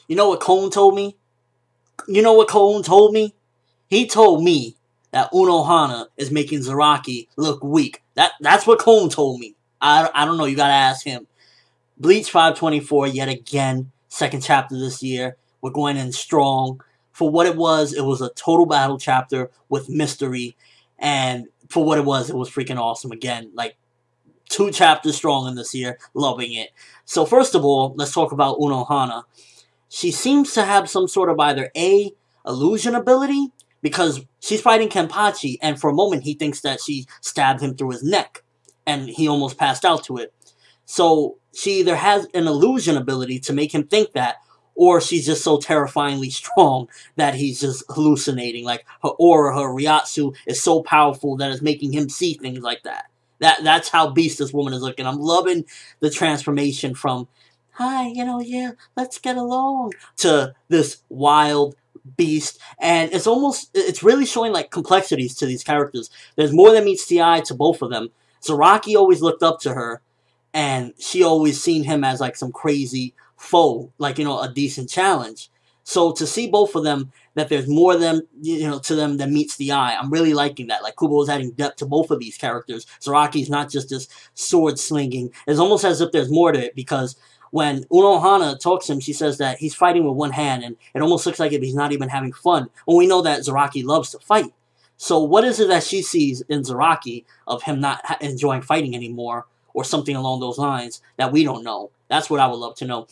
You know what Cone told me? You know what Cone told me? He told me that Unohana is making Zaraki look weak. That's what Cone told me. I don't know. You gotta ask him. Bleach 524 yet again. Second chapter this year. We're going in strong. For what it was a total battle chapter with mystery. And for what it was freaking awesome again. Like, 2 chapters strong in this year. Loving it. So first of all, let's talk about Unohana. She seems to have some sort of either A, illusion ability, because she's fighting Kenpachi, and for a moment he thinks that she stabbed him through his neck, and he almost passed out to it. So she either has an illusion ability to make him think that, or she's just so terrifyingly strong that he's just hallucinating. Like, her aura, her Ryatsu is so powerful that it's making him see things like that. That's how beast this woman is looking. I'm loving the transformation from, hi, yeah, let's get along, to this wild beast. And it's really showing, like, complexities to these characters. There's more than meets the eye to both of them. Zaraki always looked up to her, and she always seen him as, like, some crazy foe, like, a decent challenge. So to see both of them, that there's more than, to them than meets the eye, I'm really liking that. Like, Kubo is adding depth to both of these characters. Zaraki's not just this sword slinging. It's almost as if there's more to it, because when Unohana talks to him, she says that he's fighting with one hand, and it almost looks like if he's not even having fun. When we know that Zaraki loves to fight. So what is it that she sees in Zaraki of him not enjoying fighting anymore, or something along those lines that we don't know? That's what I would love to know.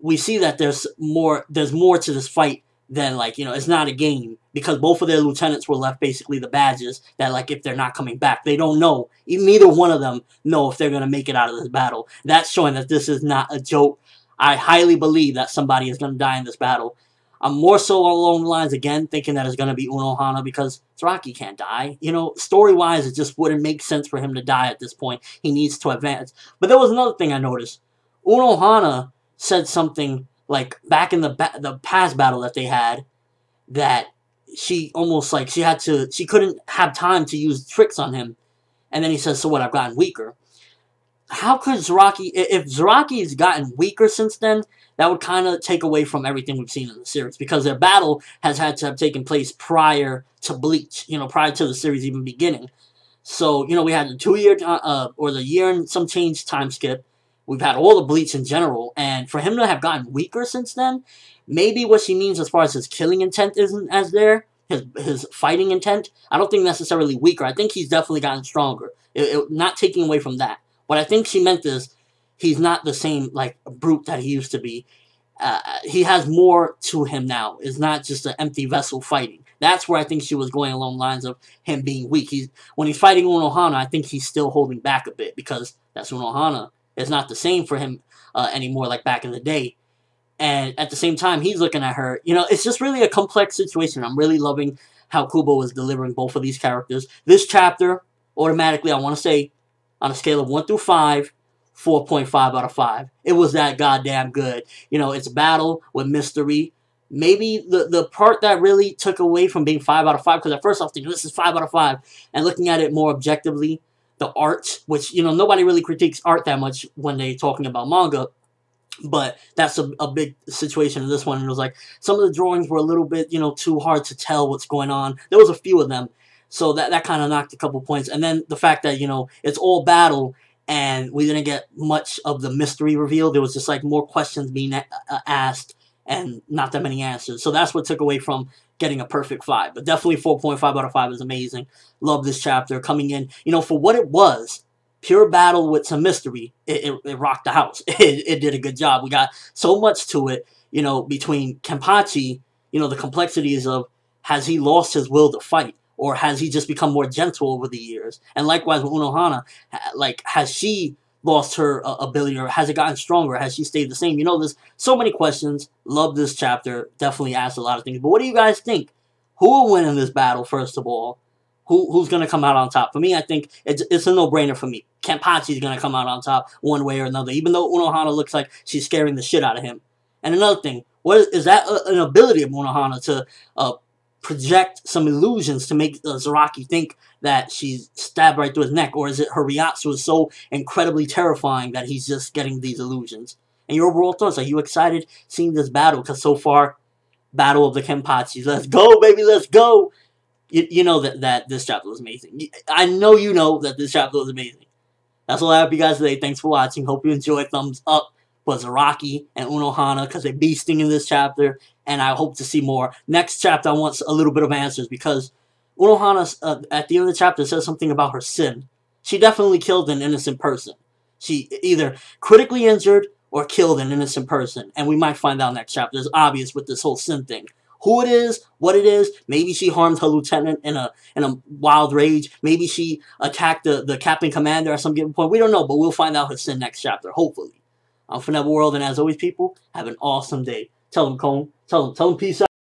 We see that there's more to this fight than, like, it's not a game, because both of their lieutenants were left basically the badges that, like, if they're not coming back, they don't know. Neither one of them know if they're going to make it out of this battle. That's showing that this is not a joke. I highly believe that somebody is going to die in this battle. I'm more so along the lines, again, thinking that it's going to be Unohana, because Zaraki can't die. Story-wise, it just wouldn't make sense for him to die at this point. He needs to advance. But there was another thing I noticed. Unohana said something, like, back in the past battle that they had, that she almost, like, she couldn't have time to use tricks on him. And then he says, so what, I've gotten weaker. How could Zaraki, if Zaraki's gotten weaker since then, that would kind of take away from everything we've seen in the series, because their battle has had to have taken place prior to Bleach, prior to the series even beginning. So, we had the 2-year, or the year and some change time skip. We've had all the Bleach in general, and for him to have gotten weaker since then, maybe what she means as far as his killing intent isn't as there, his fighting intent, I don't think necessarily weaker. I think he's definitely gotten stronger, not taking away from that. What I think she meant is, he's not the same, like, brute that he used to be. He has more to him now. It's not just an empty vessel fighting. That's where I think she was going along the lines of him being weak. When he's fighting Unohana, I think he's still holding back a bit, because that's Unohana. It's not the same for him anymore like back in the day. And at the same time, he's looking at her. It's just really a complex situation. I'm really loving how Kubo is delivering both of these characters. This chapter, automatically, I want to say, on a scale of 1 through 5, 4.5 out of 5. It was that goddamn good. It's a battle with mystery. Maybe the part that really took away from being 5 out of 5, because at first I was thinking, this is 5 out of 5. And looking at it more objectively, the art, which, nobody really critiques art that much when they're talking about manga, but that's a big situation in this one. And it was like, some of the drawings were a little bit, too hard to tell what's going on. There was a few of them, so that kind of knocked a couple points. And then the fact that, it's all battle, and we didn't get much of the mystery revealed. There was just, like, more questions being asked, and not that many answers. So that's what took away from getting a perfect 5. But definitely 4.5 out of 5 is amazing. Love this chapter. Coming in, for what it was, pure battle with some mystery, it rocked the house. It did a good job. We got so much to it, between Kenpachi, the complexities of, has he lost his will to fight? Or has he just become more gentle over the years? And likewise with Unohana, like, has she lost her ability, or has it gotten stronger? Has she stayed the same? There's so many questions. Love this chapter. Definitely asked a lot of things. But what do you guys think? Who will win in this battle, first of all? Who's going to come out on top? For me, I think it's a no-brainer for me. Kenpachi's going to come out on top one way or another, even though Unohana looks like she's scaring the shit out of him. And another thing, what is that an ability of Unohana to project some illusions to make Zaraki think that she's stabbed right through his neck? Or is it her Ryatsu is so incredibly terrifying that he's just getting these illusions? and your overall thoughts. Are you excited seeing this battle? Because so far, Battle of the Kenpachis. Let's go, baby, let's go. You know that this chapter was amazing. I know you know that this chapter was amazing. That's all I have for you guys today. Thanks for watching. Hope you enjoyed. Thumbs up for Zaraki and Unohana because they're beasting in this chapter, and I hope to see more. Next chapter, I want a little bit of answers because Unohana, at the end of the chapter, says something about her sin. She definitely killed an innocent person. She either critically injured or killed an innocent person, and we might find out next chapter. It's obvious with this whole sin thing. Who it is, what it is, maybe she harmed her lieutenant in a wild rage. Maybe she attacked the captain commander at some given point. We don't know, but we'll find out her sin next chapter, hopefully. I'm ForneverWorld, and as always, people, have an awesome day. Tell them, Cone. Tell them peace out.